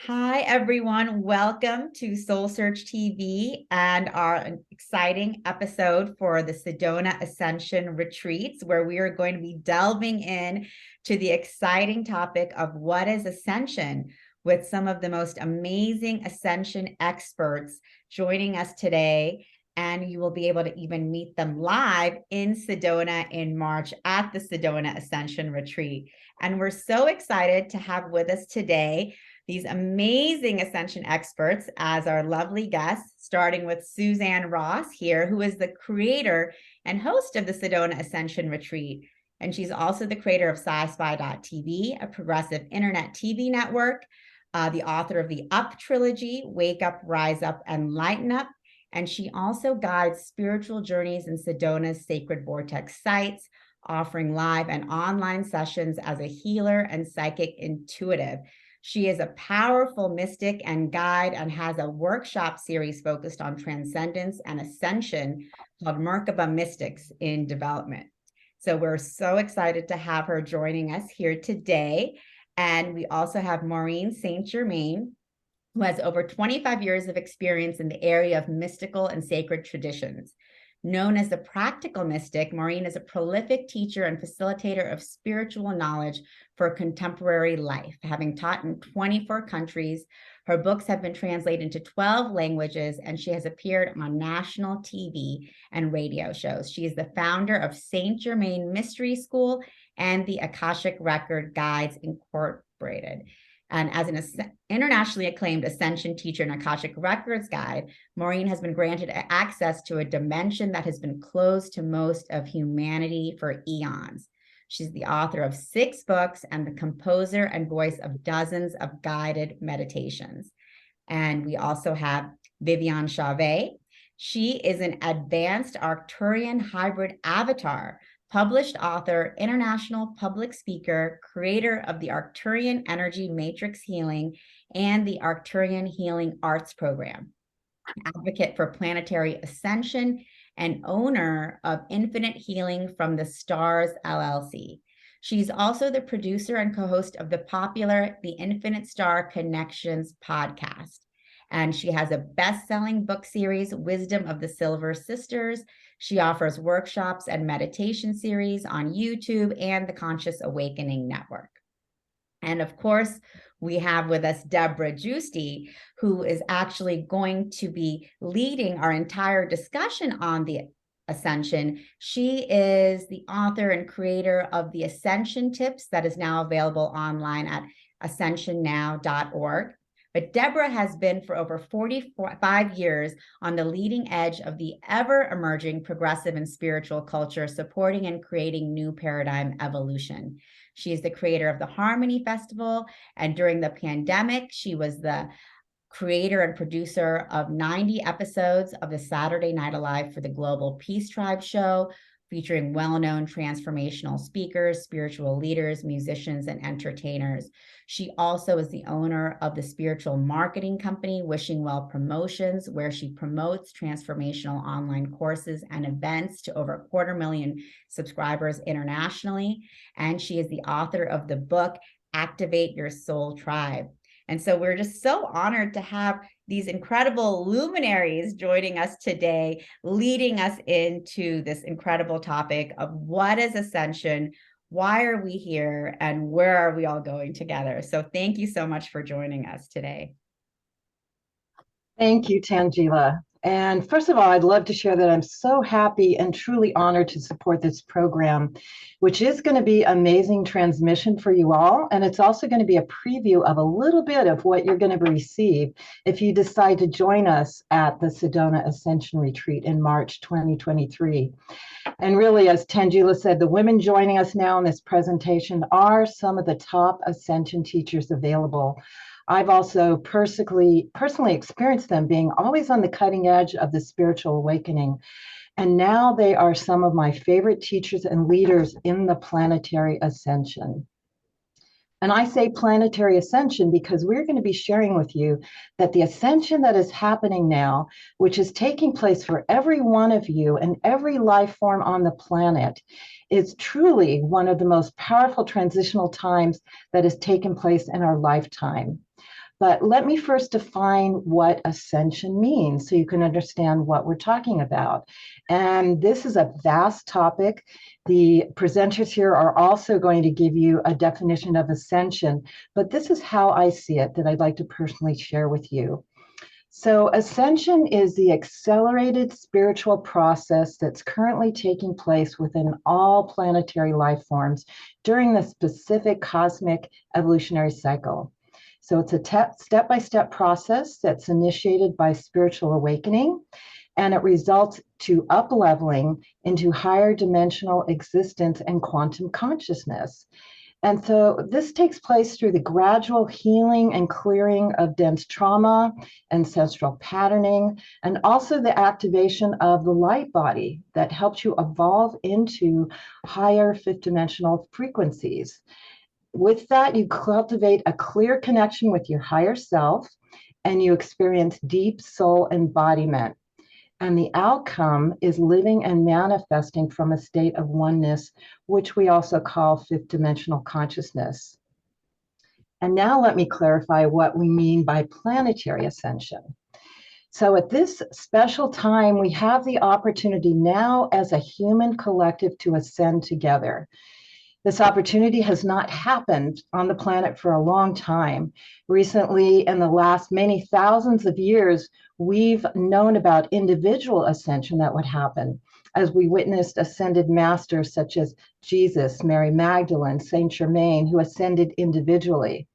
Hi, everyone. Welcome to Soul Search TV and our exciting episode for the Sedona Ascension retreats, where we are going to be delving in to the exciting topic of what is ascension, with some of the most amazing ascension experts joining us today. And you will be able to even meet them live in Sedona in March at the Sedona Ascension retreat. And we're so excited to have with us today these amazing ascension experts as our lovely guests, starting with Suzanne Ross here, who is the creator and host of the Sedona Ascension Retreat. And she's also the creator of SciSpy.tv, a progressive internet TV network, the author of the Up trilogy, Wake Up, Rise Up, and Lighten Up. And she also guides spiritual journeys in Sedona's Sacred Vortex sites, offering live and online sessions as a healer and psychic intuitive. She is a powerful mystic and guide and has a workshop series focused on transcendence and ascension called Merkaba Mystics in Development. So we're so excited to have her joining us here today. And we also have Maureen St. Germaine, who has over 25 years of experience in the area of mystical and sacred traditions. Known as the practical mystic, Maureen is a prolific teacher and facilitator of spiritual knowledge for contemporary life, having taught in 24 countries. Her books have been translated into 12 languages, and she has appeared on national TV and radio shows. She is the founder of Saint Germain Mystery School and the Akashic Record Guides Incorporated. And as an internationally acclaimed Ascension teacher and Akashic Records guide, Maureen has been granted access to a dimension that has been closed to most of humanity for eons. She's the author of 6 books and the composer and voice of dozens of guided meditations. And we also have Viviane Chauvet. She is an advanced Arcturian hybrid avatar, published author, international public speaker, creator of the Arcturian Energy Matrix Healing and the Arcturian Healing Arts Program, advocate for planetary ascension, and owner of Infinite Healing from the Stars, LLC. She's also the producer and co-host of the popular The Infinite Star Connections podcast. And she has a best-selling book series, Wisdom of the Silver Sisters. She offers workshops and meditation series on YouTube and the Conscious Awakening Network. And of course, we have with us Debra Giusti, who is actually going to be leading our entire discussion on the Ascension. She is the author and creator of the Ascension Tips that is now available online at ascensionnow.org. But Debra has been for over 45 years on the leading edge of the ever-emerging progressive and spiritual culture, supporting and creating new paradigm evolution. She is the creator of the Harmony Festival, and during the pandemic, she was the creator and producer of 90 episodes of the Saturday Night Alive for the Global Peace Tribe show, featuring well-known transformational speakers, spiritual leaders, musicians, and entertainers. She also is the owner of the spiritual marketing company, Wishing Well Promotions, where she promotes transformational online courses and events to over 250,000 subscribers internationally. And she is the author of the book, Activate Your Soul Tribe. And so we're just so honored to have these incredible luminaries joining us today, leading us into this incredible topic of what is ascension, why are we here, and where are we all going together? So thank you so much for joining us today. Thank you, Tangela. And first of all, I'd love to share that I'm so happy and truly honored to support this program, which is going to be amazing transmission for you all. And it's also going to be a preview of a little bit of what you're going to receive if you decide to join us at the Sedona Ascension Retreat in March 2023. And really, as Tangela said, the women joining us now in this presentation are some of the top Ascension teachers available. I've also personally experienced them being always on the cutting edge of the spiritual awakening. And now they are some of my favorite teachers and leaders in the planetary ascension. And I say planetary ascension because we're going to be sharing with you that the ascension that is happening now, which is taking place for every one of you and every life form on the planet, is truly one of the most powerful transitional times that has taken place in our lifetime. But let me first define what ascension means so you can understand what we're talking about. And this is a vast topic. The presenters here are also going to give you a definition of ascension, but this is how I see it that I'd like to personally share with you. So, ascension is the accelerated spiritual process that's currently taking place within all planetary life forms during the specific cosmic evolutionary cycle. So, it's a step-by-step process that's initiated by spiritual awakening, and it results to up-leveling into higher dimensional existence and quantum consciousness. And so this takes place through the gradual healing and clearing of dense trauma, ancestral patterning, and also the activation of the light body that helps you evolve into higher fifth dimensional frequencies. With that, you cultivate a clear connection with your higher self and you experience deep soul embodiment. And the outcome is living and manifesting from a state of oneness, which we also call fifth dimensional consciousness. And now let me clarify what we mean by planetary ascension. So at this special time, we have the opportunity now as a human collective to ascend together. This opportunity has not happened on the planet for a long time. Recently, in the last many thousands of years, we've known about individual ascension that would happen as we witnessed ascended masters such as Jesus, Mary Magdalene, Saint Germaine, who ascended individually.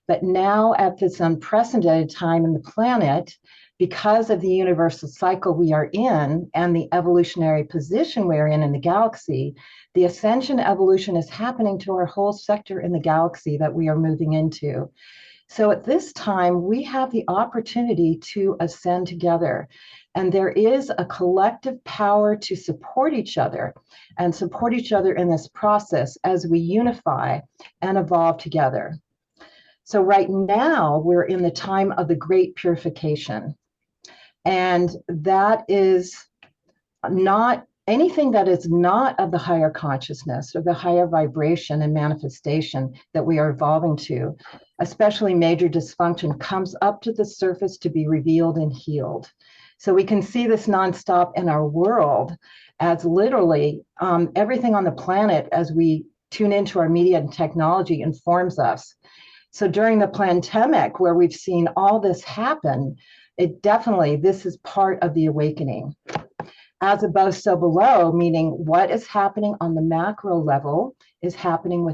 But now at this unprecedented time in the planet, because of the universal cycle we are in and the evolutionary position we're in the galaxy, the ascension evolution is happening to our whole sector in the galaxy that we are moving into. So at this time, we have the opportunity to ascend together. And there is a collective power to support each other and support each other in this process as we unify and evolve together. So right now, we're in the time of the great purification. And that is not anything that is not of the higher consciousness or the higher vibration and manifestation that we are evolving to, especially major dysfunction, comes up to the surface to be revealed and healed. So we can see this nonstop in our world as literally everything on the planet as we tune into our media and technology informs us. So during the pandemic, where we've seen all this happen, this is part of the awakening. As above, so below, meaning what is happening on the macro level is happening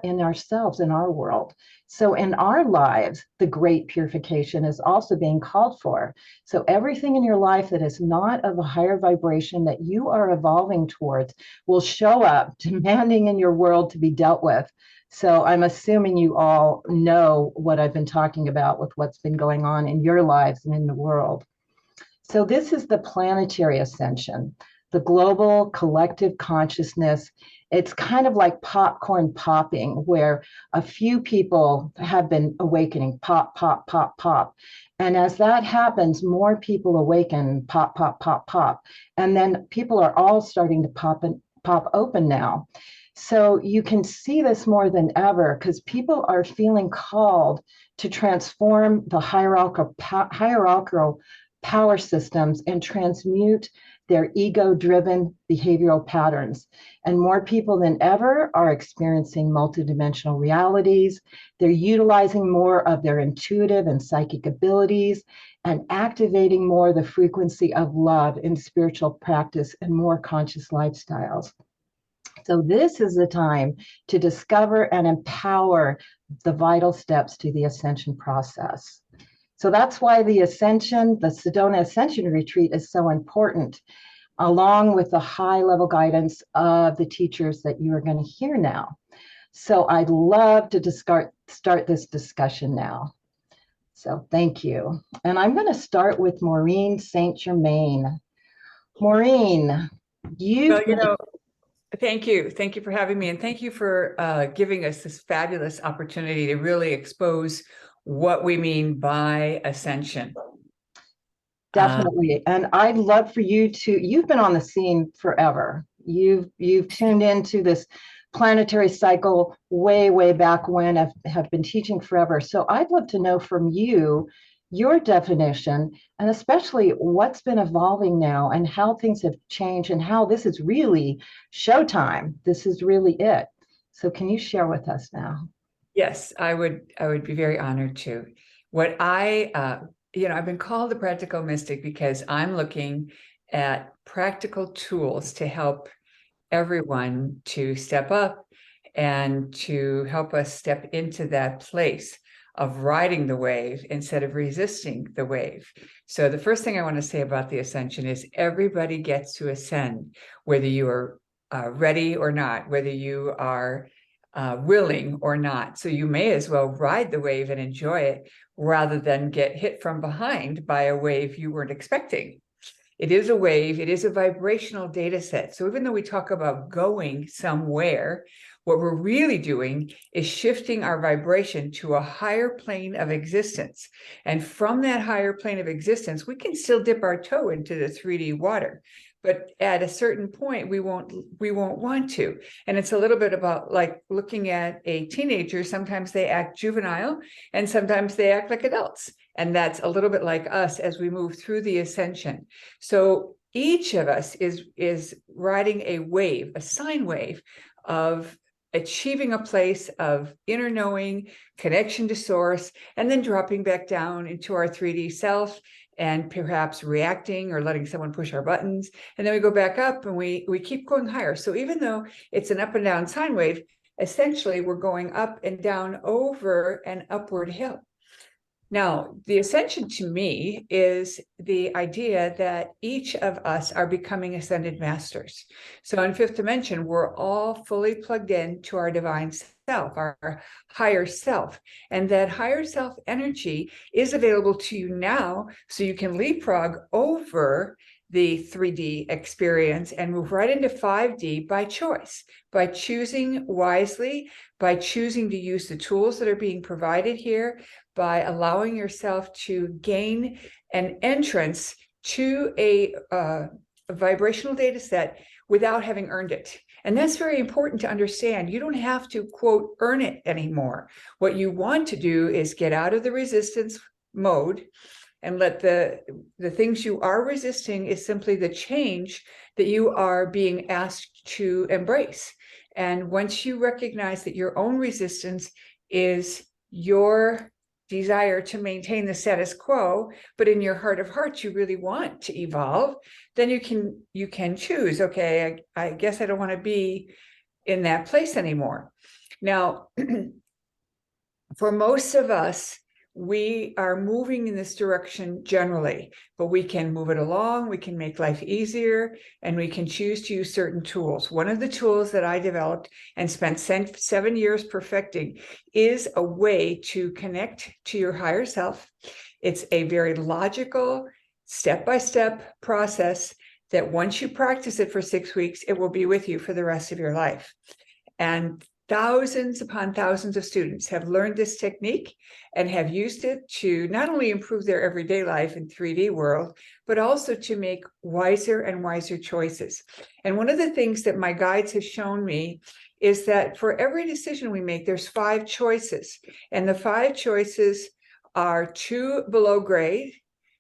in ourselves, in our world. So in our lives, the great purification is also being called for. So everything in your life that is not of a higher vibration that you are evolving towards will show up, demanding in your world to be dealt with. So I'm assuming you all know what I've been talking about with what's been going on in your lives and in the world. So this is the planetary ascension, the global collective consciousness. It's kind of like popcorn popping, where a few people have been awakening, pop, pop, pop, pop. And as that happens, more people awaken, pop, pop, pop, pop. And then people are all starting to pop open now. So you can see this more than ever because people are feeling called to transform the hierarchical power systems and transmute their ego-driven behavioral patterns. And more people than ever are experiencing multidimensional realities. They're utilizing more of their intuitive and psychic abilities and activating more the frequency of love in spiritual practice and more conscious lifestyles. So this is the time to discover and empower the vital steps to the ascension process. So that's why the Sedona Ascension retreat is so important, along with the high-level guidance of the teachers that you are going to hear now. So I'd love to start this discussion now. So thank you. And I'm going to start with Maureen St. Germaine. Maureen, thank you. Thank you for having me. And thank you for giving us this fabulous opportunity to really expose what we mean by ascension. Definitely. And I'd love for you've been on the scene forever. You've tuned into this planetary cycle way, way back when. Have been teaching forever. So I'd love to know from you your definition, and especially what's been evolving now and how things have changed and how this is really showtime. This is really it. So can you share with us now? Yes, I would be very honored to. What I've been called the practical mystic because I'm looking at practical tools to help everyone to step up and to help us step into that place of riding the wave instead of resisting the wave. So the first thing I want to say about the ascension is everybody gets to ascend, whether you are ready or not, whether you are willing or not. So you may as well ride the wave and enjoy it rather than get hit from behind by a wave you weren't expecting. It is a wave, it is a vibrational data set. So even though we talk about going somewhere, what we're really doing is shifting our vibration to a higher plane of existence. And from that higher plane of existence, we can still dip our toe into the 3D water. But at a certain point, we won't want to. And it's a little bit about like looking at a teenager. Sometimes they act juvenile and sometimes they act like adults. And that's a little bit like us as we move through the ascension. So each of us is riding a wave, a sine wave of achieving a place of inner knowing, connection to source, and then dropping back down into our 3D self and perhaps reacting or letting someone push our buttons. And then we go back up and we keep going higher. So even though it's an up and down sine wave, essentially we're going up and down over an upward hill. Now, the ascension to me is the idea that each of us are becoming ascended masters. So in fifth dimension, we're all fully plugged in to our divine self, our higher self. And that higher self energy is available to you now, so you can leapfrog over the 3D experience and move right into 5D by choice, by choosing wisely, by choosing to use the tools that are being provided here, by allowing yourself to gain an entrance to a vibrational data set without having earned it. And that's very important to understand. You don't have to, quote, earn it anymore. What you want to do is get out of the resistance mode and let the things you are resisting is simply the change that you are being asked to embrace. And once you recognize that your own resistance is your desire to maintain the status quo, but in your heart of hearts, you really want to evolve, then you can choose, okay, I guess I don't want to be in that place anymore. Now, for most of us, we are moving in this direction generally, but we can move it along, we can make life easier, and we can choose to use certain tools. One of the tools that I developed and spent 7 years perfecting is a way to connect to your higher self. It's a very logical, step-by-step process that once you practice it for 6 weeks, it will be with you for the rest of your life. And thousands upon thousands of students have learned this technique and have used it to not only improve their everyday life in 3D world, but also to make wiser and wiser choices. And one of the things that my guides have shown me is that for every decision we make, there's 5 choices. And the 5 choices are 2 below grade.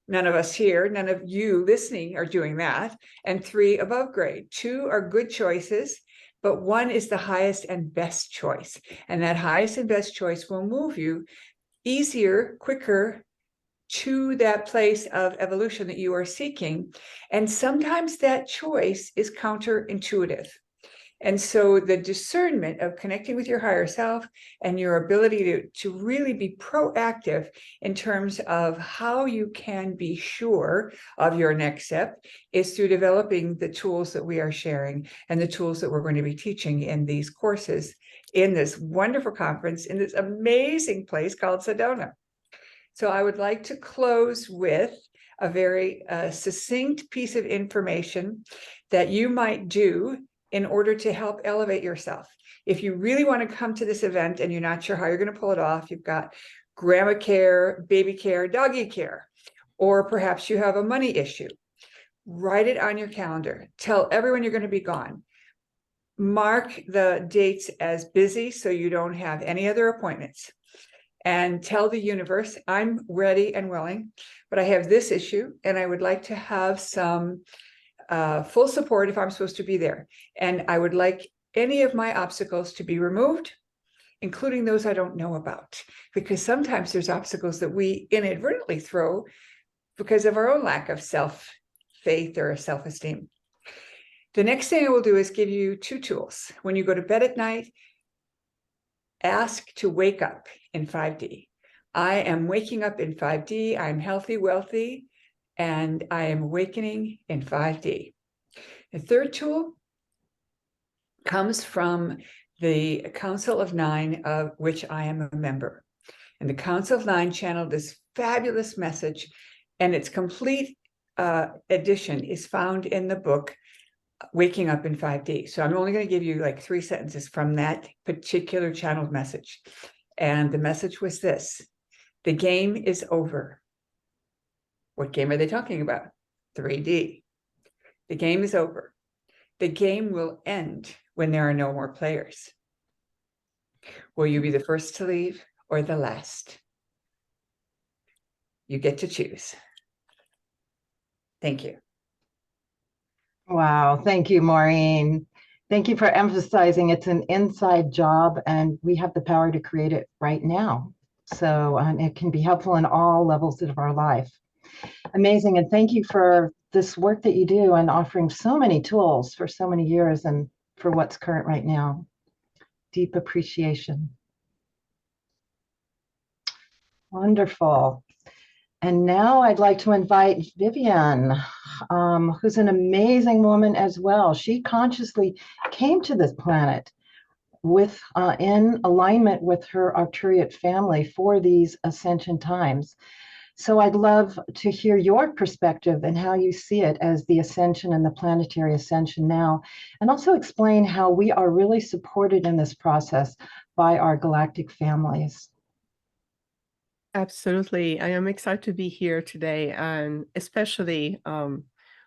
None of us here, none of you listening are doing that. And 3 above grade. 2 are good choices, but 1 is the highest and best choice. And that highest and best choice will move you easier, quicker to that place of evolution that you are seeking. And sometimes that choice is counterintuitive. And so the discernment of connecting with your higher self and your ability to really be proactive in terms of how you can be sure of your next step is through developing the tools that we are sharing and the tools that we're going to be teaching in these courses in this wonderful conference in this amazing place called Sedona. So I would like to close with a very succinct piece of information that you might do in order to help elevate yourself. If you really want to come to this event and you're not sure how you're going to pull it off, you've got grandma care, baby care, doggy care, or perhaps you have a money issue, write it on your calendar. Tell everyone you're going to be gone. mark the dates as busy so you don't have any other appointments, and tell the universe, I'm ready and willing, but I have this issue and I would like to have some full support if I'm supposed to be there. And I would like any of my obstacles to be removed, including those I don't know about, because sometimes there's obstacles that we inadvertently throw because of our own lack of self-faith or self-esteem. The next thing I will do is give you 2 tools. When you go to bed at night, ask to wake up in 5D. I am waking up in 5D. I'm healthy, wealthy, and I am awakening in 5D. The third tool comes from the Council of Nine, of which I am a member. And the Council of Nine channeled this fabulous message, and its complete edition is found in the book, Waking Up in 5D. So I'm only going to give you like 3 sentences from that particular channeled message. And the message was this: the game is over. What game are they talking about? 3D. The game is over. The game will end when there are no more players. Will you be the first to leave or the last? You get to choose. Thank you. Wow. Thank you, Maureen. Thank you for emphasizing it's an inside job and we have the power to create it right now. So it can be helpful in all levels of our life. Amazing. And thank you for this work that you do and offering so many tools for so many years and for what's current right now. Deep appreciation. Wonderful. And now I'd like to invite Viviane, who's an amazing woman as well. She consciously came to this planet with in alignment with her Arcturian family for these ascension times. So I'd love to hear your perspective and how you see it as the ascension and the planetary ascension now, and also explain how we are really supported in this process by our galactic families. Absolutely. I am excited to be here today, and especially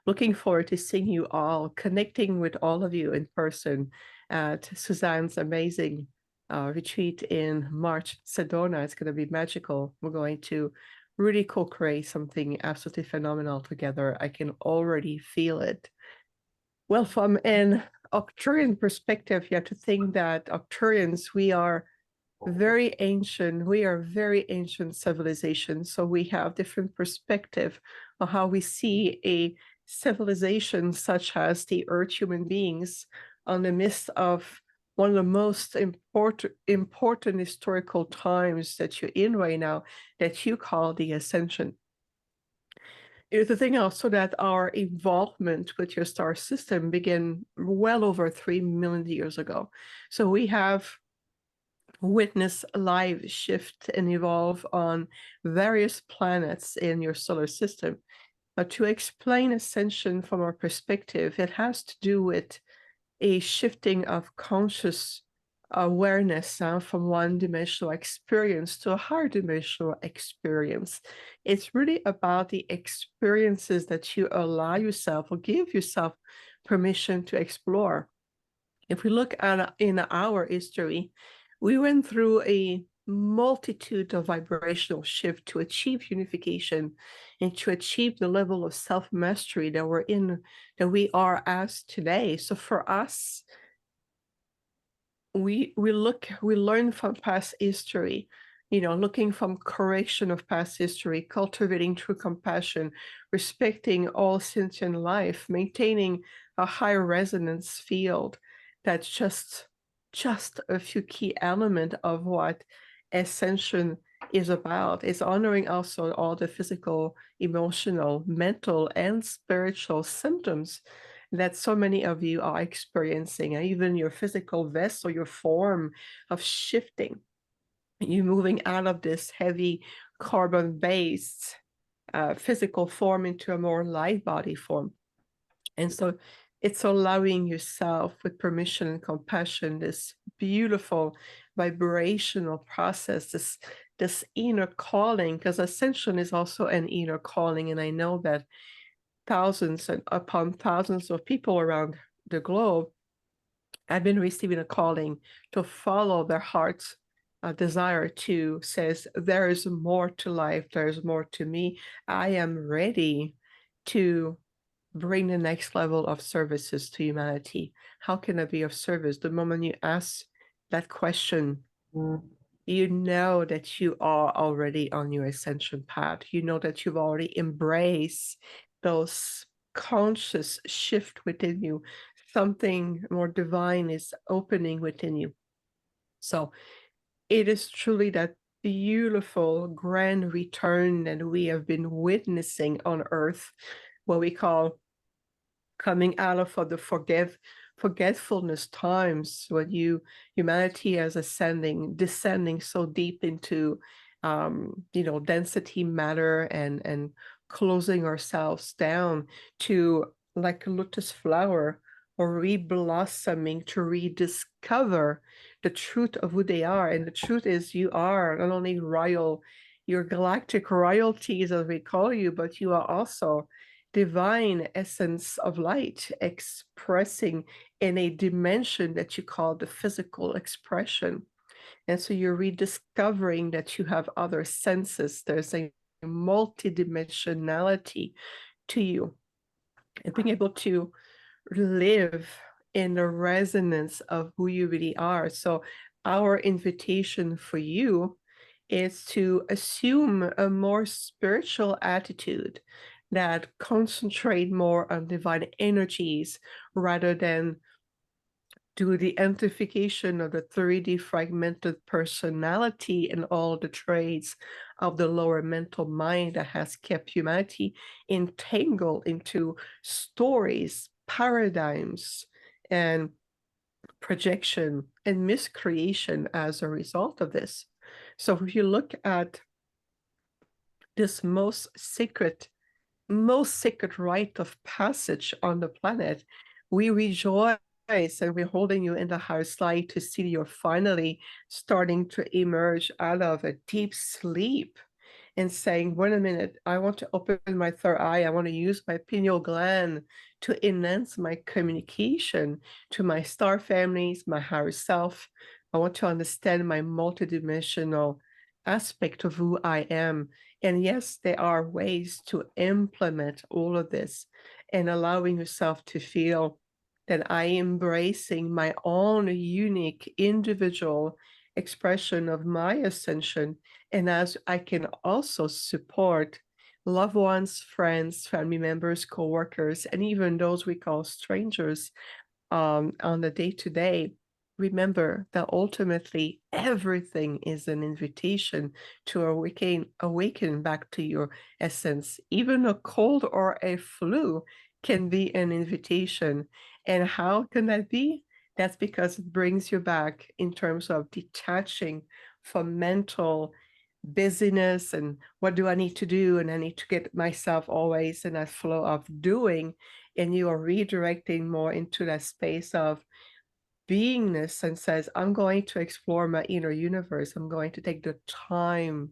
looking forward to seeing you all, connecting with all of you in person at Suzanne's amazing retreat in March, Sedona. It's going to be magical. We're going to really co-create something absolutely phenomenal together. I can already feel it. Well, from an Arcturian perspective, you have to think that Arcturians, we are very ancient. We are very ancient civilization. So we have different perspective on how we see a civilization such as the Earth human beings on the midst of one of the most important historical times that you're in right now, that you call the Ascension. It's the thing also that our involvement with your star system began well over 3 million years ago. So we have witnessed live shift and evolve on various planets in your solar system. But to explain Ascension from our perspective, it has to do with a shifting of conscious awareness from one dimensional experience to a higher dimensional experience. It's really about the experiences that you allow yourself or give yourself permission to explore. If we look at in our history, we went through a multitude of vibrational shift to achieve unification and to achieve the level of self-mastery that we are as today. So for us, we learn from past history, looking from correction of past history, cultivating true compassion, respecting all sentient life, maintaining a high resonance field. That's just a few key elements of what Ascension is about. It's honoring also all the physical, emotional, mental, and spiritual symptoms that so many of you are experiencing, and even your physical vessel, your form of shifting. You're moving out of this heavy carbon-based physical form into a more light body form. And so it's allowing yourself with permission and compassion, this beautiful vibrational process, this inner calling, because Ascension is also an inner calling. And I know that thousands and upon thousands of people around the globe have been receiving a calling to follow their heart's desire to, says, there is more to life, there's more to me. I am ready to bring the next level of services to humanity. How can I be of service? The moment you ask that question, you know that you are already on your ascension path. You know that you've already embraced those conscious shift within you. Something more divine is opening within you. So it is truly that beautiful grand return that we have been witnessing on earth, what we call coming out of the forgetfulness times, when humanity is descending so deep into density matter and closing ourselves down to, like a lotus flower, or re-blossoming to rediscover the truth of who they are. And the truth is, you are not only royal, you're galactic royalties, as we call you, but you are also divine essence of light, expressing in a dimension that you call the physical expression. And so you're rediscovering that you have other senses. There's a multidimensionality to you, and being able to live in the resonance of who you really are. So our invitation for you is to assume a more spiritual attitude that concentrate more on divine energies rather than do the amplification of the 3D fragmented personality and all the traits of the lower mental mind that has kept humanity entangled into stories, paradigms, and projection and miscreation as a result of this. So if you look at this most sacred rite of passage on the planet, we rejoice, and we're holding you in the house light to see you're finally starting to emerge out of a deep sleep and saying, wait a minute, I want to open my third eye. I want to use my pineal gland to enhance my communication to my star families, my higher self. I want to understand my multidimensional aspect of who I am. And yes, there are ways to implement all of this, and allowing yourself to feel that I am embracing my own unique individual expression of my ascension. And as I can also support loved ones, friends, family members, co-workers, and even those we call strangers on the day-to-day, remember that ultimately everything is an invitation to awaken back to your essence. Even a cold or a flu can be an invitation. And how can that be? That's because it brings you back in terms of detaching from mental busyness and what do I need to do, and I need to get myself always in that flow of doing, and you are redirecting more into that space of beingness and says, I'm going to explore my inner universe. I'm going to take the time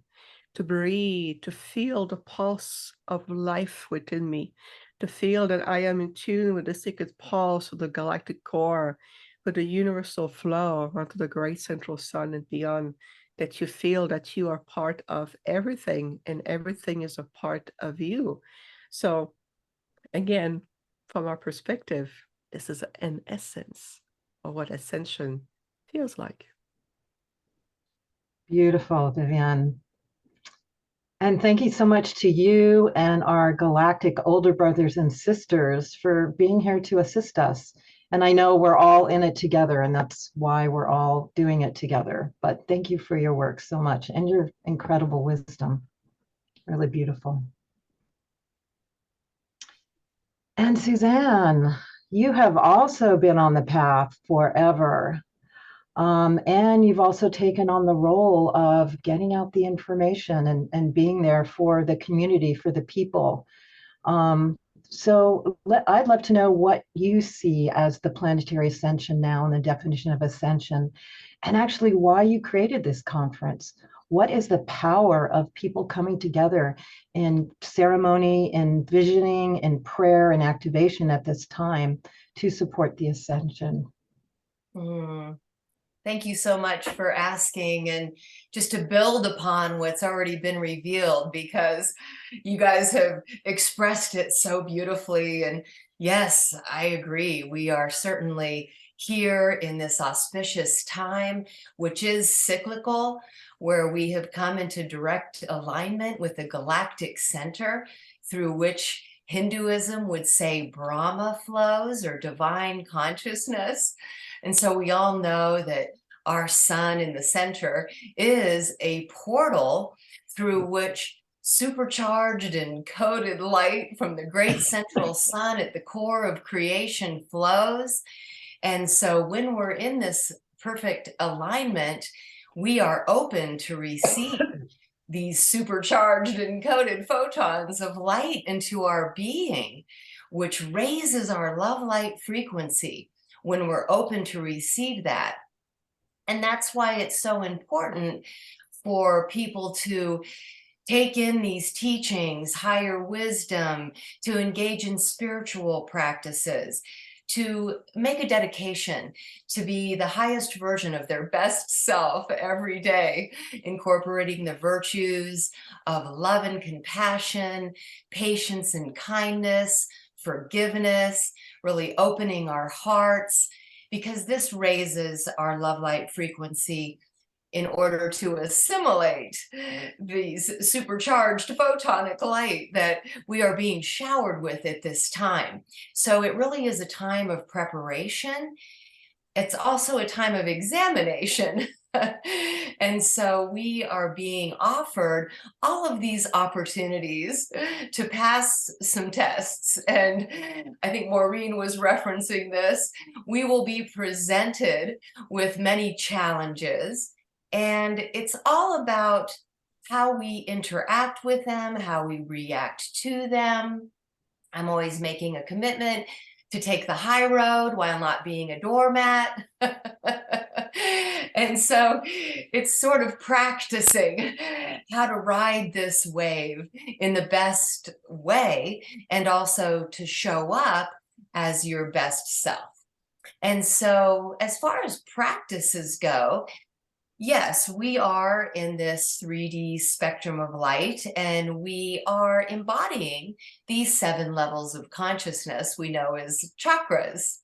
to breathe, to feel the pulse of life within me, to feel that I am in tune with the sacred pulse of the galactic core, with the universal flow onto the great central sun and beyond, that you feel that you are part of everything and everything is a part of you. So again, from our perspective, this is an essence of what ascension feels like. Beautiful, Viviane. And thank you so much to you and our galactic older brothers and sisters for being here to assist us. And I know we're all in it together, and that's why we're all doing it together. But thank you for your work so much and your incredible wisdom. Really beautiful. And Suzanne, you have also been on the path forever. And you've also taken on the role of getting out the information and being there for the community, for the people. So I'd love to know what you see as the planetary ascension now and the definition of ascension, and actually why you created this conference. What is the power of people coming together in ceremony, in visioning, in prayer and activation at this time to support the ascension? Mm. Thank you so much for asking, and just to build upon what's already been revealed, because you guys have expressed it so beautifully. And yes, I agree. We are certainly here in this auspicious time, which is cyclical, where we have come into direct alignment with the galactic center through which Hinduism would say Brahma flows, or divine consciousness. And so we all know that our sun in the center is a portal through which supercharged and coded light from the great central sun at the core of creation flows. And so when we're in this perfect alignment, we are open to receive these supercharged and coded photons of light into our being, which raises our love light frequency when we're open to receive that. And that's why it's so important for people to take in these teachings, higher wisdom, to engage in spiritual practices, to make a dedication to be the highest version of their best self every day, incorporating the virtues of love and compassion, patience and kindness, forgiveness, really opening our hearts, because this raises our love light frequency in order to assimilate these supercharged photonic light that we are being showered with at this time. So it really is a time of preparation. It's also a time of examination. And so we are being offered all of these opportunities to pass some tests. And I think Maureen was referencing this. We will be presented with many challenges, and it's all about how we interact with them, how we react to them. I'm always making a commitment to take the high road while not being a doormat. And so it's sort of practicing how to ride this wave in the best way, and also to show up as your best self. And so as far as practices go, yes, we are in this 3D spectrum of light, and we are embodying these 7 levels of consciousness we know as chakras.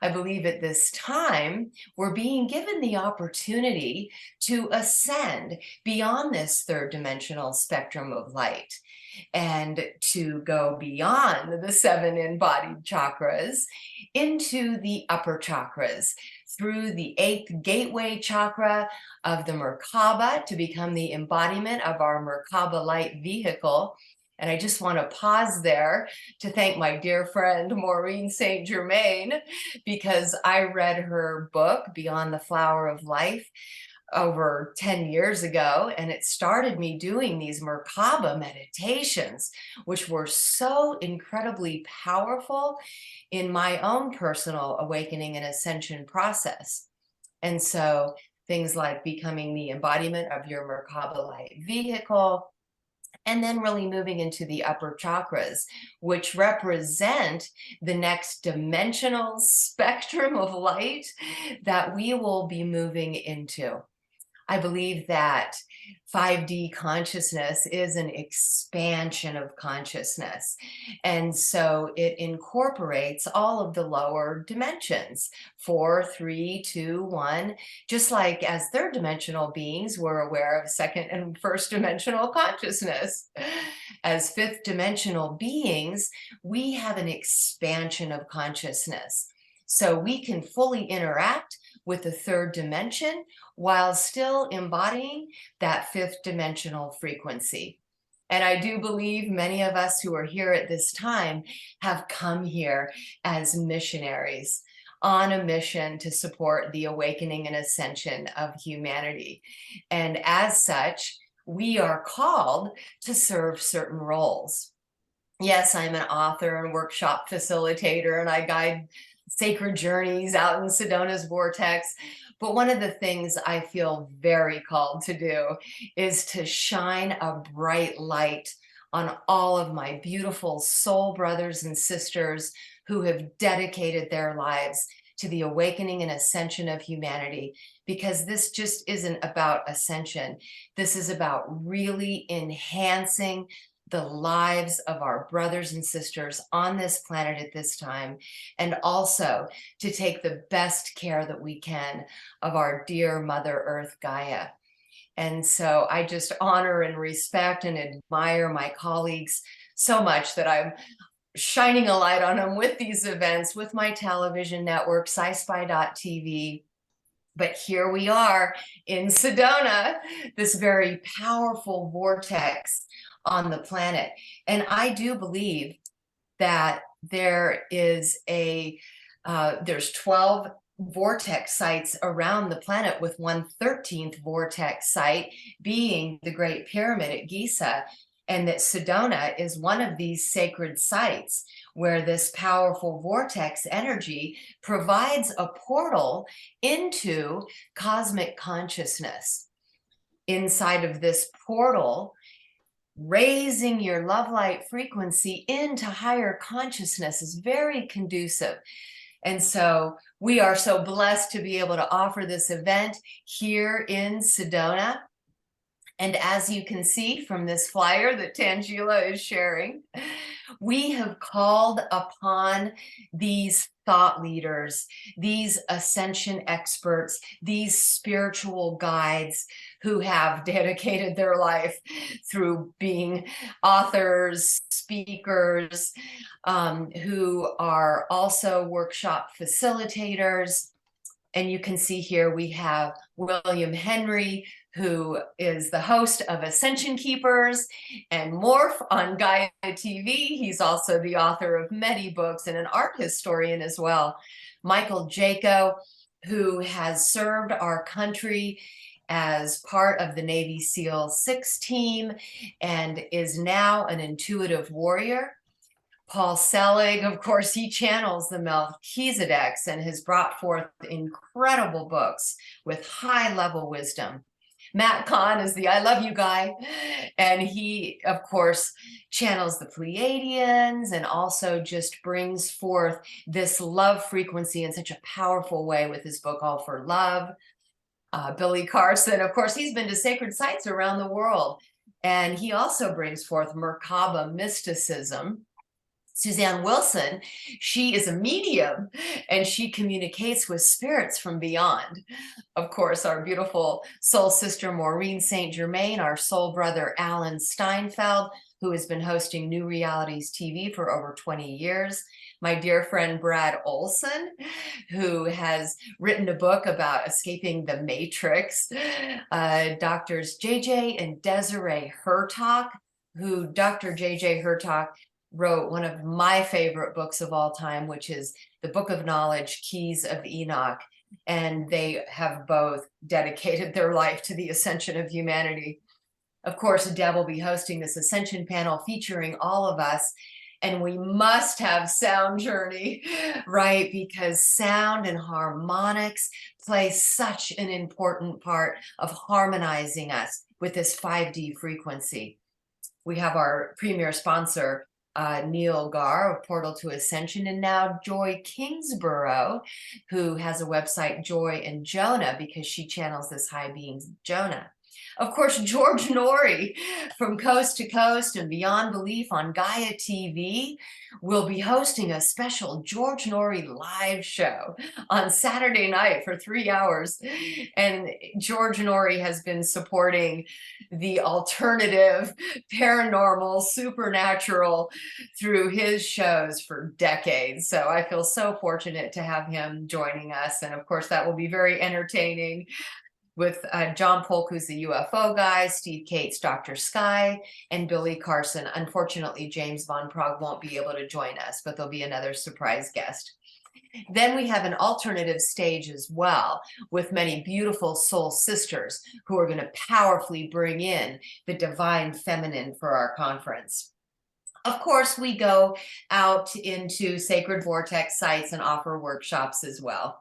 I believe at this time, we're being given the opportunity to ascend beyond this 3rd dimensional spectrum of light, and to go beyond the 7 embodied chakras into the upper chakras, through the 8th gateway chakra of the Merkaba, to become the embodiment of our Merkaba light vehicle. And I just want to pause there to thank my dear friend Maureen St. Germaine, because I read her book, Beyond the Flower of Life, over 10 years ago, and it started me doing these Merkaba meditations, which were so incredibly powerful in my own personal awakening and ascension process. And so things like becoming the embodiment of your Merkaba light vehicle, and then really moving into the upper chakras, which represent the next dimensional spectrum of light that we will be moving into. I believe that 5D consciousness is an expansion of consciousness. And so it incorporates all of the lower dimensions, 4, 3, 2, 1, just like as 3rd dimensional beings, we're aware of 2nd and 1st dimensional consciousness. As 5th dimensional beings, we have an expansion of consciousness. So we can fully interact with the 3rd dimension while still embodying that 5th dimensional frequency. And I do believe many of us who are here at this time have come here as missionaries on a mission to support the awakening and ascension of humanity. And as such, we are called to serve certain roles. Yes, I'm an author and workshop facilitator, and I guide sacred journeys out in Sedona's vortex. But one of the things I feel very called to do is to shine a bright light on all of my beautiful soul brothers and sisters who have dedicated their lives to the awakening and ascension of humanity, because this just isn't about ascension. This is about really enhancing the lives of our brothers and sisters on this planet at this time, and also to take the best care that we can of our dear Mother Earth Gaia. And so I just honor and respect and admire my colleagues so much that I'm shining a light on them with these events, with my television network, SciSpy.tv. But here we are in Sedona, this very powerful vortex on the planet. And I do believe that there is there's 12 vortex sites around the planet, with 113th vortex site being the Great Pyramid at Giza, and that Sedona is one of these sacred sites where this powerful vortex energy provides a portal into cosmic consciousness. Inside of this portal, raising your love light frequency into higher consciousness is very conducive. And so we are so blessed to be able to offer this event here in Sedona. And as you can see from this flyer that Tangela is sharing, we have called upon these thought leaders, these ascension experts, these spiritual guides who have dedicated their life through being authors, speakers, who are also workshop facilitators. And you can see here we have William Henry, who is the host of Ascension Keepers and Morph on Gaia TV. He's also the author of many books and an art historian as well. Michael Jaco, who has served our country as part of the Navy SEAL 6 team and is now an intuitive warrior. Paul Selig, of course, he channels the Melchizedeks and has brought forth incredible books with high-level wisdom. Matt Kahn is the I love you guy, and he, of course, channels the Pleiadians and also just brings forth this love frequency in such a powerful way with his book, All for Love. Billy Carson, of course, he's been to sacred sites around the world, and he also brings forth Merkaba mysticism. Suzanne Wilson, she is a medium and she communicates with spirits from beyond. Of course, our beautiful soul sister Maureen St. Germaine, our soul brother Alan Steinfeld, who has been hosting New Realities TV for over 20 years. My dear friend Brad Olson, who has written a book about escaping the Matrix. Doctors JJ and Desiree Hurtak, who Dr. JJ Hurtak wrote one of my favorite books of all time, which is the Book of Knowledge, Keys of Enoch. And they have both dedicated their life to the ascension of humanity. Of course, Deb will be hosting this ascension panel featuring all of us. And we must have Sound Journey, right? Because sound and harmonics play such an important part of harmonizing us with this 5D frequency. We have our premier sponsor, Neil Gar of Portal to Ascension, and now Joy Kingsborough, who has a website, Joy and Jonah, because she channels this high being Jonah. Of course, George Noory from Coast to Coast and Beyond Belief on Gaia TV will be hosting a special George Noory live show on Saturday night for 3 hours. And George Noory has been supporting the alternative, paranormal, supernatural through his shows for decades. So I feel so fortunate to have him joining us. And of course, that will be very entertaining, with John Polk, who's the UFO guy, Steve Cates, Dr. Sky, and Billy Carson. Unfortunately, James Von Prague won't be able to join us, but there'll be another surprise guest. Then we have an alternative stage as well, with many beautiful soul sisters who are going to powerfully bring in the divine feminine for our conference. Of course, we go out into sacred vortex sites and offer workshops as well.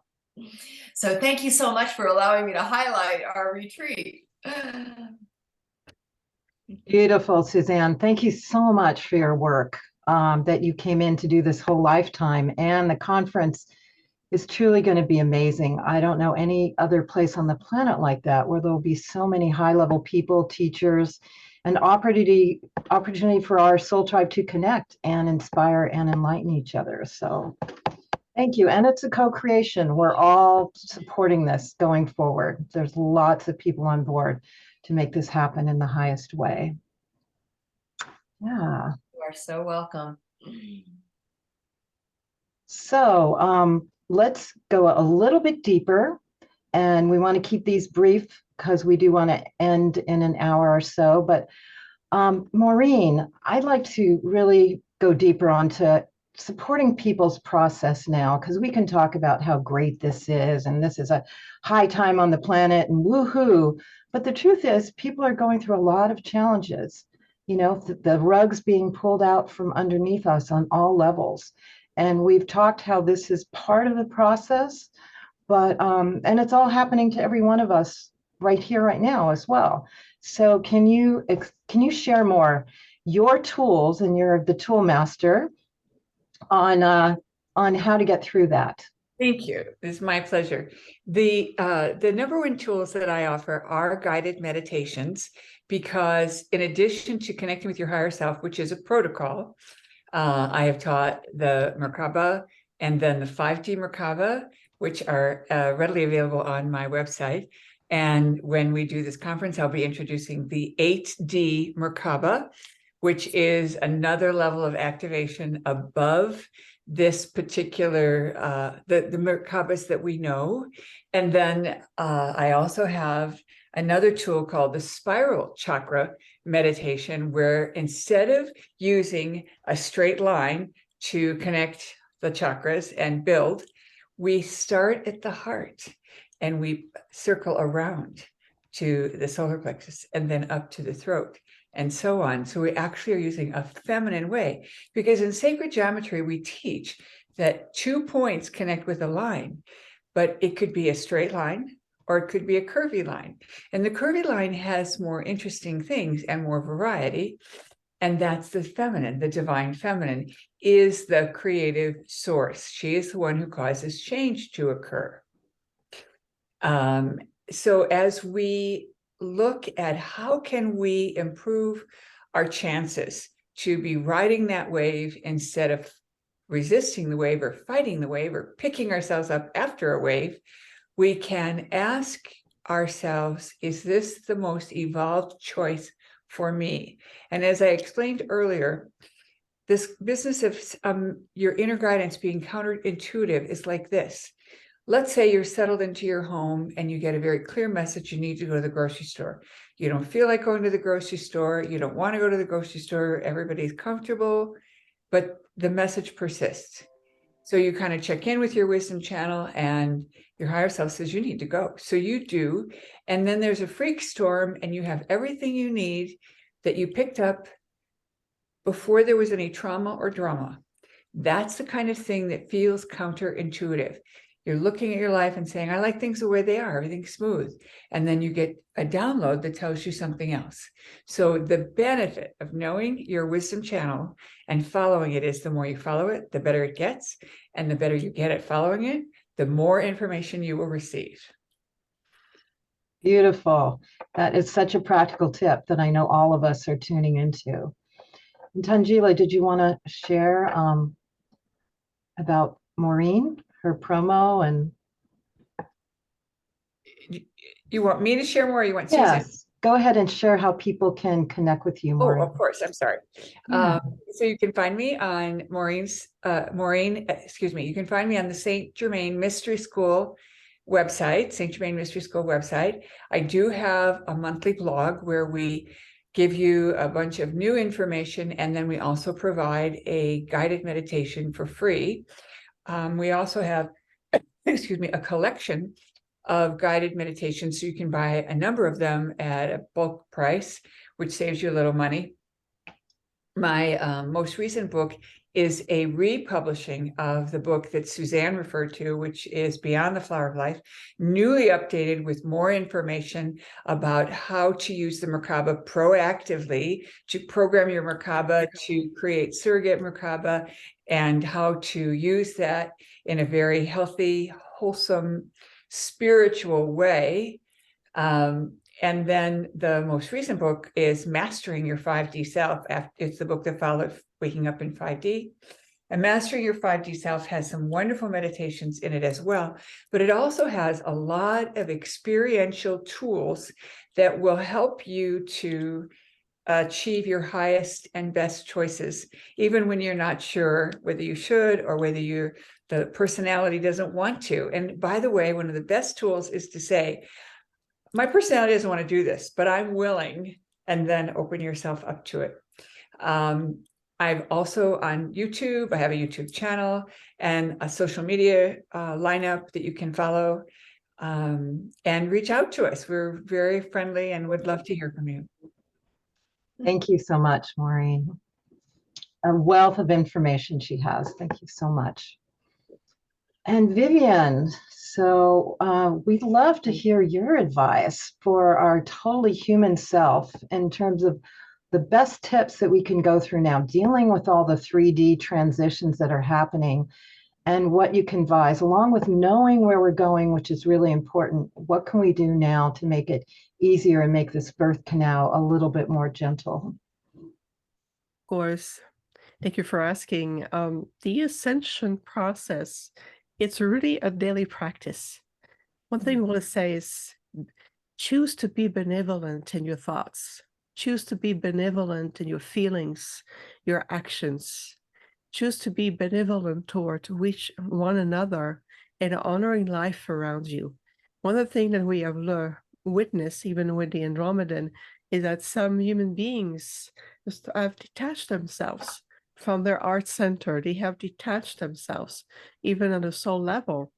So thank you so much for allowing me to highlight our retreat. Beautiful, Suzanne. Thank you so much for your work that you came in to do this whole lifetime. And the conference is truly going to be amazing. I don't know any other place on the planet like that where there'll be so many high-level people, teachers, and opportunity for our soul tribe to connect and inspire and enlighten each other. So thank you. And it's a co-creation. We're all supporting this going forward. There's lots of people on board to make this happen in the highest way. Yeah. You are so welcome. So let's go a little bit deeper, and we want to keep these brief because we do want to end in an hour or so. But Maureen, I'd like to really go deeper onto supporting people's process now, because we can talk about how great this is, and this is a high time on the planet and woohoo. But the truth is, people are going through a lot of challenges. You know, the rugs being pulled out from underneath us on all levels. And we've talked how this is part of the process, but and it's all happening to every one of us right here, right now as well. So can you share more your tools, and you're the tool master, on how to get through that? Thank you. It's my pleasure. The number one tools that I offer are guided meditations, because in addition to connecting with your higher self, which is a protocol, I have taught the Merkaba and then the 5D Merkaba, which are readily available on my website. And when we do this conference, I'll be introducing the 8D Merkaba, which is another level of activation above this particular, the Merkabas that we know. And then I also have another tool called the spiral chakra meditation, where instead of using a straight line to connect the chakras and build, we start at the heart and we circle around to the solar plexus and then up to the throat and so on. So we actually are using a feminine way, because in sacred geometry, we teach that 2 points connect with a line, but it could be a straight line or it could be a curvy line. And the curvy line has more interesting things and more variety. And that's the feminine. The divine feminine is the creative source. She is the one who causes change to occur. So as we look at how can we improve our chances to be riding that wave instead of resisting the wave or fighting the wave or picking ourselves up after a wave, we can ask ourselves, is this the most evolved choice for me? And as I explained earlier, this business of your inner guidance being counterintuitive is like this. Let's say you're settled into your home and you get a very clear message: you need to go to the grocery store. You don't feel like going to the grocery store. You don't want to go to the grocery store. Everybody's comfortable, but the message persists. So you kind of check in with your wisdom channel and your higher self says you need to go. So you do. And then there's a freak storm and you have everything you need that you picked up before there was any trauma or drama. That's the kind of thing that feels counterintuitive. You're looking at your life and saying, I like things the way they are, everything's smooth. And then you get a download that tells you something else. So the benefit of knowing your wisdom channel and following it is the more you follow it, the better it gets. And the better you get at following it, the more information you will receive. Beautiful. That is such a practical tip that I know all of us are tuning into. And Tanjila, did you want to share about Maureen, her promo? And you want me to share more, or you want yes, Susan? Go ahead and share how people can connect with you, Maureen. Oh, of course. I'm sorry. Yeah. So you can find me on you can find me on the St. Germain Mystery School website, St. Germain Mystery School website. I do have a monthly blog where we give you a bunch of new information, and then we also provide a guided meditation for free. We also have, a collection of guided meditations, so you can buy a number of them at a bulk price, which saves you a little money. My most recent book is a republishing of the book that Suzanne referred to, which is Beyond the Flower of Life, newly updated with more information about how to use the Merkaba proactively, to program your Merkaba, to create surrogate Merkaba, and how to use that in a very healthy, wholesome, spiritual way. And then the most recent book is Mastering Your 5D Self. It's the book that followed Waking Up in 5D. And Mastering Your 5D Self has some wonderful meditations in it as well, but it also has a lot of experiential tools that will help you to achieve your highest and best choices, even when you're not sure whether you should or whether the personality doesn't want to. And by the way, one of the best tools is to say, my personality doesn't want to do this, but I'm willing, and then open yourself up to it. I'm also on YouTube. I have a YouTube channel and a social media lineup that you can follow, and reach out to us. We're very friendly and would love to hear from you. Thank you so much, Maureen. A wealth of information she has. Thank you so much. And Viviane, so we'd love to hear your advice for our totally human self in terms of the best tips that we can go through now, dealing with all the 3D transitions that are happening, and what you can advise, along with knowing where we're going, which is really important. What can we do now to make it easier and make this birth canal a little bit more gentle? Of course. Thank you for asking. The ascension process, it's really a daily practice. One thing I want to say is choose to be benevolent in your thoughts. Choose to be benevolent in your feelings, your actions. Choose to be benevolent toward one another and honoring life around you. One of the things that we have witnessed, even with the Andromedan, is that some human beings just have detached themselves from their art center. They have detached themselves, even on the soul level.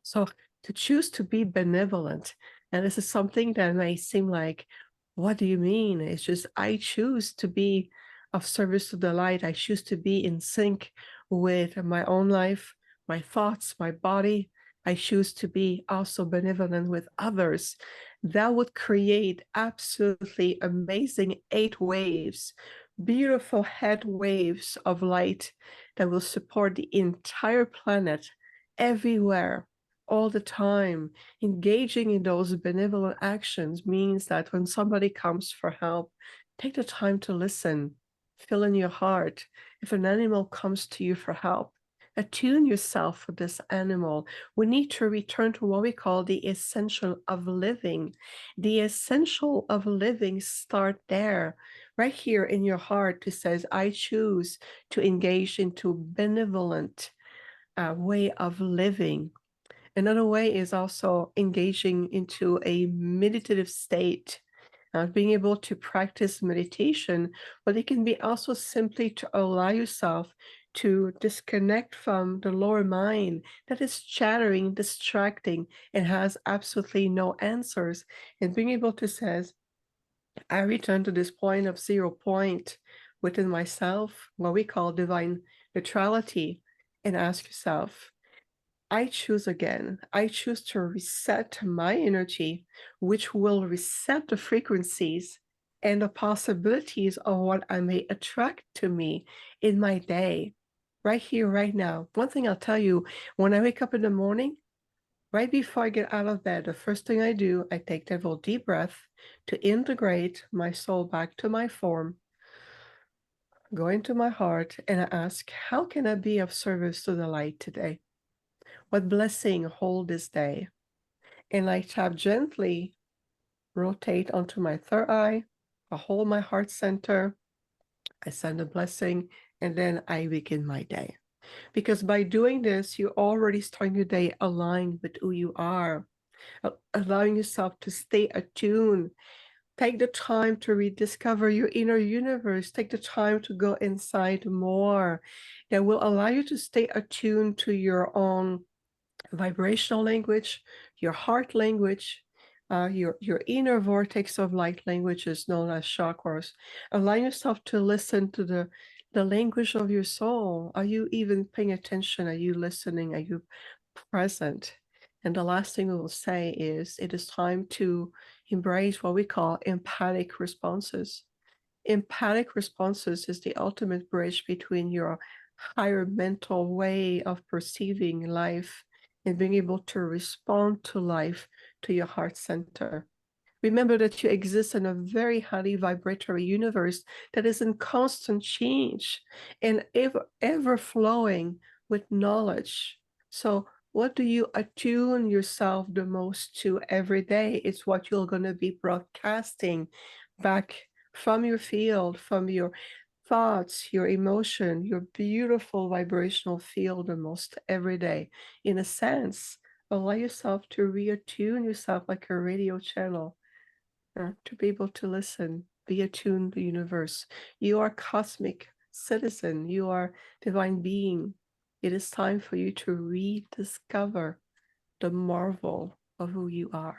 So to choose to be benevolent, and this is something that may seem like, what do you mean? It's just, I choose to be of service to the light. I choose to be in sync with my own life, my thoughts, my body. I choose to be also benevolent with others. That would create absolutely amazing 8 waves, beautiful head waves of light that will support the entire planet, everywhere, all the time. Engaging in those benevolent actions means that when somebody comes for help, take the time to listen, feel in your heart. If an animal comes to you for help, attune yourself with this animal. We need to return to what we call the essential of living. The essential of living start there, right here in your heart. It says, I choose to engage into benevolent way of living. Another way is also engaging into a meditative state, being able to practice meditation, but it can be also simply to allow yourself to disconnect from the lower mind that is chattering, distracting, and has absolutely no answers, and being able to say, I return to this point of 0 point within myself, what we call divine neutrality, and ask yourself, I choose again. I choose to reset my energy, which will reset the frequencies and the possibilities of what I may attract to me in my day, right here, right now. One thing I'll tell you, when I wake up in the morning, right before I get out of bed, the first thing I do, I take that little deep breath to integrate my soul back to my form, go into my heart, and I ask, how can I be of service to the light today? What blessing hold this day? And I tap gently, rotate onto my third eye, I hold my heart center, I send a blessing, and then I begin my day. Because by doing this, you're already starting your day aligned with who you are, allowing yourself to stay attuned. Take the time to rediscover your inner universe. Take the time to go inside more. That will allow you to stay attuned to your own vibrational language, your heart language, your inner vortex of light language is known as chakras. Allow yourself to listen to the the language of your soul. Are you even paying attention? Are you listening? Are you present? And the last thing we will say is it is time to embrace what we call empathic responses. Empathic responses is the ultimate bridge between your higher mental way of perceiving life and being able to respond to life to your heart center. Remember that you exist in a very highly vibratory universe that is in constant change and ever flowing with knowledge. So what do you attune yourself the most to every day? It's what you're going to be broadcasting back from your field, from your thoughts, your emotion, your beautiful vibrational field the most every day. In a sense, allow yourself to reattune yourself like a radio channel to be able to listen, be attuned to the universe. You are cosmic citizen. You are divine being. It is time for you to rediscover the marvel of who you are.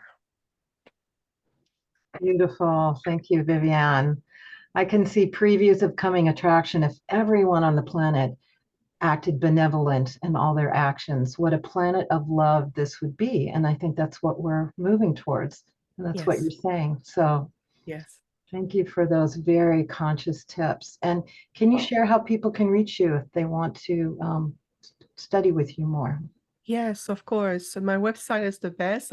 Beautiful. Thank you, Viviane. I can see previews of coming attraction if everyone on the planet acted benevolent in all their actions. What a planet of love this would be. And I think that's what we're moving towards. And that's what Yes. you're saying. So Yes. thank you for those very conscious tips. And can you share how people can reach you if they want to study with you more? Yes, of course. So my website is the best.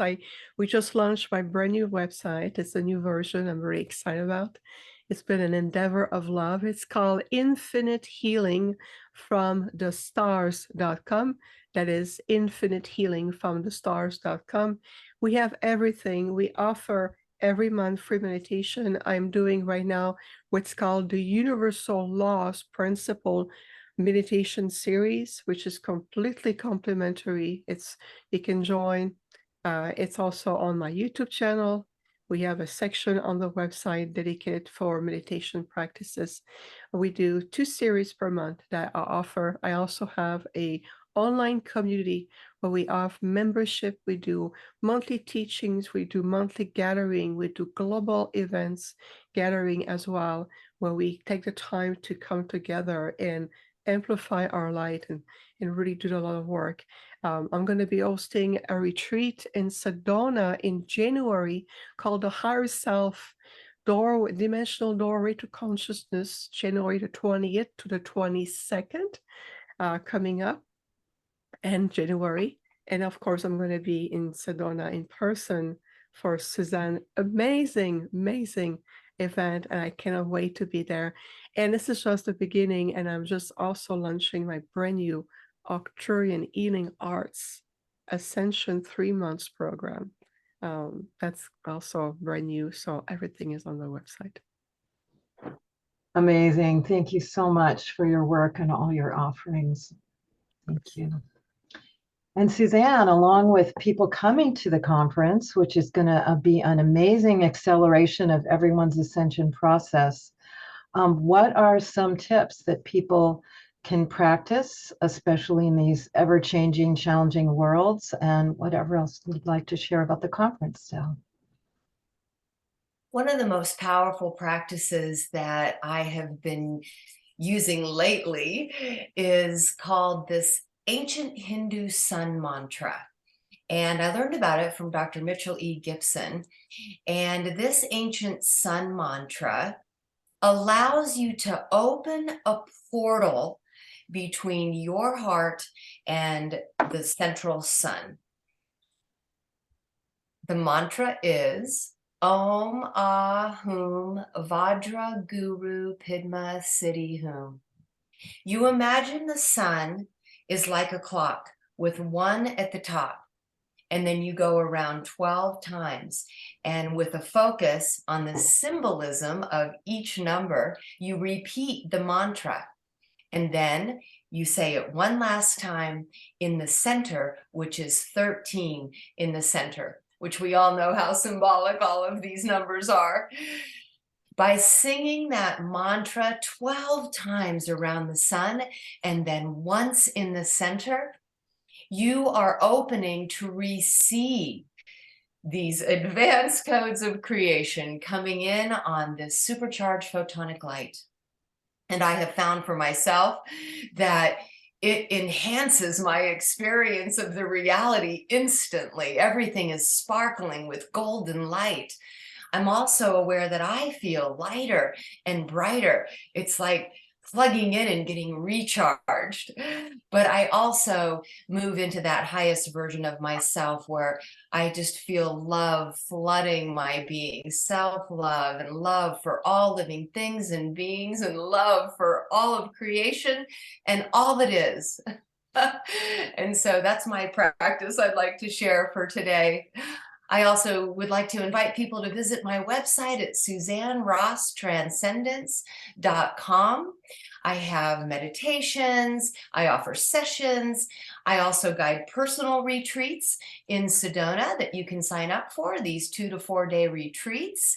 We just launched my brand new website. It's a new version I'm very excited about. It's been an endeavor of love. It's called Infinite Healing from the Stars.com. That is Infinite Healing from the Stars.com. We have everything. We offer every month free meditation. I'm doing right now what's called the Universal Laws Principle meditation series, which is completely complimentary. You can join. It's also on my YouTube channel. We have a section on the website dedicated for meditation practices. We do 2 series per month that I offer. I also have a online community where we offer membership. We do monthly teachings. We do monthly gathering. We do global events gathering as well, where we take the time to come together and amplify our light and really do a lot of work. I'm going to be hosting a retreat in Sedona in January called the Higher Self Dimensional Doorway to Consciousness, January the 20th to the 22nd, coming up in January. And of course, I'm going to be in Sedona in person for Suzanne. Amazing, amazing event, and I cannot wait to be there. And this is just the beginning, and I'm just also launching my brand new Arcturian Healing Arts Ascension 3 months program. That's also brand new, so everything is on the website. Amazing. Thank you so much for your work and all your offerings. Thank you. And Suzanne, along with people coming to the conference, which is going to be an amazing acceleration of everyone's ascension process, what are some tips that people can practice, especially in these ever-changing, challenging worlds, and whatever else you'd like to share about the conference still? One of the most powerful practices that I have been using lately is called this ancient Hindu sun mantra. And I learned about it from Dr. Mitchell E. Gibson. And this ancient sun mantra allows you to open a portal between your heart and the central sun. The mantra is Om Ahum Vajra Guru Pidma Siddhi Hum. You imagine the sun is like a clock with 1 at the top, and then you go around 12 times. And with a focus on the symbolism of each number, you repeat the mantra. And then you say it one last time in the center, which is 13 in the center, which we all know how symbolic all of these numbers are. By singing that mantra 12 times around the sun and then once in the center, you are opening to receive these advanced codes of creation coming in on this supercharged photonic light. And I have found for myself that it enhances my experience of the reality instantly. Everything is sparkling with golden light. I'm also aware that I feel lighter and brighter. It's like plugging in and getting recharged. But I also move into that highest version of myself where I just feel love flooding my being, self-love and love for all living things and beings, and love for all of creation and all that is. And so that's my practice I'd like to share for today. I also would like to invite people to visit my website at SuzanneRossTranscendence.com. I have meditations, I offer sessions, I also guide personal retreats in Sedona that you can sign up for, these 2 to 4 day retreats.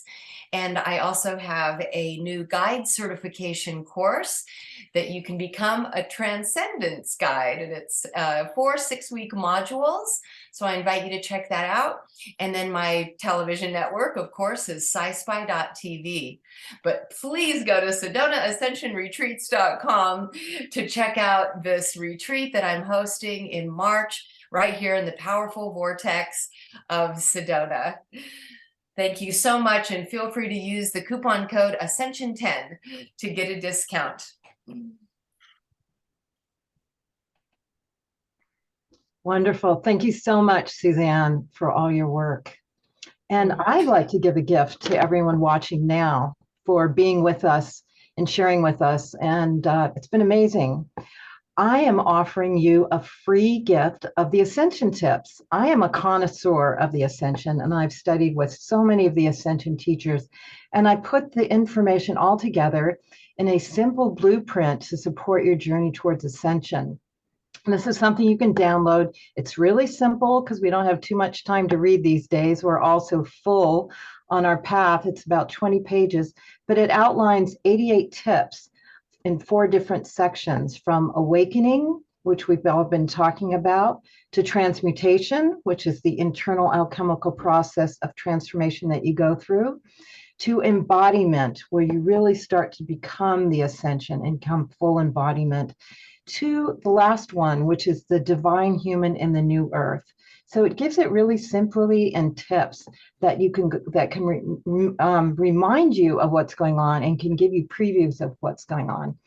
And I also have a new guide certification course that you can become a transcendence guide, and it's 4 6-week modules. So I invite you to check that out. And then my television network, of course, is sci-spy.tv. But please go to SedonaAscensionRetreats.com to check out this retreat that I'm hosting in March, right here in the powerful vortex of Sedona. Thank you so much, and feel free to use the coupon code Ascension10 to get a discount. Wonderful. Thank you so much, Suzanne, for all your work. And I'd like to give a gift to everyone watching now for being with us and sharing with us. And it's been amazing. I am offering you a free gift of the Ascension tips. I am a connoisseur of the Ascension, and I've studied with so many of the Ascension teachers, and I put the information all together in a simple blueprint to support your journey towards Ascension. And this is something you can download. It's really simple because we don't have too much time to read these days. We're also full on our path. It's about 20 pages, but it outlines 88 tips in 4 different sections, from awakening, which we've all been talking about, to transmutation, which is the internal alchemical process of transformation that you go through, to embodiment, where you really start to become the Ascension and come full embodiment, to the last one, which is the divine human in the new earth. So it gives it really simply and tips that you can remind you of what's going on and can give you previews of what's going on.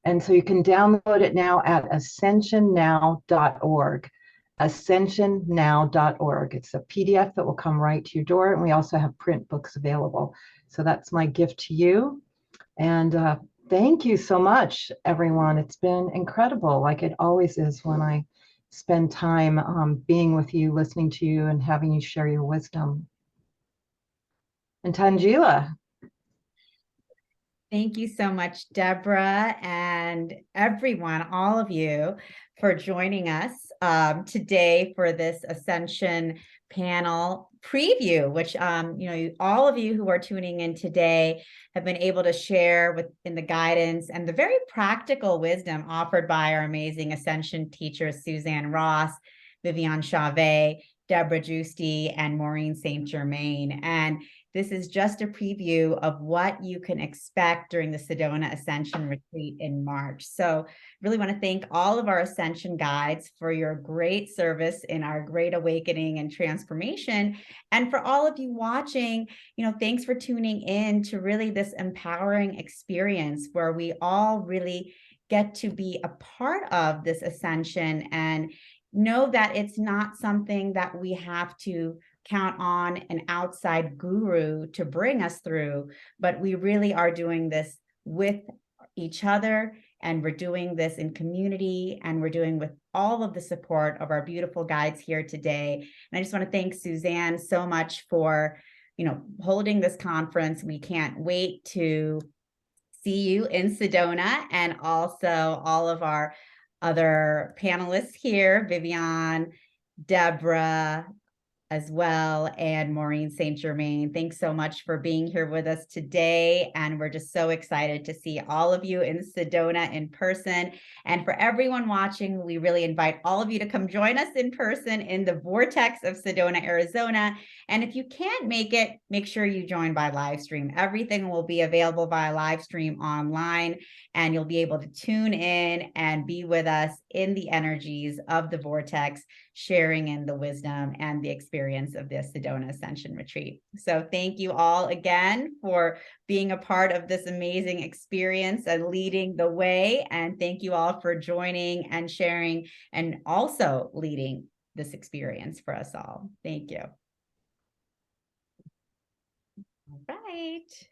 And so you can download it now at ascensionnow.org. Ascensionnow.org. It's a PDF that will come right to your door, and we also have print books available. So that's my gift to you. And thank you so much, everyone. It's been incredible, like it always is when I spend time being with you, listening to you, and having you share your wisdom. And Tangela. Thank you so much, Debra, and everyone, all of you, for joining us today for this Ascension panel preview, which all of you who are tuning in today have been able to share in the guidance and the very practical wisdom offered by our amazing Ascension teachers, Suzanne Ross, Viviane Chauvet, Debra Giusti, and Maureen St. Germaine. And this is just a preview of what you can expect during the Sedona Ascension retreat in March. So really want to thank all of our Ascension guides for your great service in our great awakening and transformation. And for all of you watching, thanks for tuning in to really this empowering experience where we all really get to be a part of this ascension and know that it's not something that we have to count on an outside guru to bring us through, but we really are doing this with each other, and we're doing this in community, and we're doing with all of the support of our beautiful guides here today. And I just want to thank Suzanne so much for, holding this conference. We can't wait to see you in Sedona, and also all of our other panelists here, Viviane, Debra, as well, and Maureen St. Germaine. Thanks so much for being here with us today. And we're just so excited to see all of you in Sedona in person. And for everyone watching, we really invite all of you to come join us in person in the vortex of Sedona, Arizona. And if you can't make it, make sure you join by live stream. Everything will be available via live stream online, and you'll be able to tune in and be with us in the energies of the vortex, sharing in the wisdom and the experience of this Sedona Ascension retreat. So thank you all again for being a part of this amazing experience and leading the way. And thank you all for joining and sharing and also leading this experience for us all. Thank you. All right.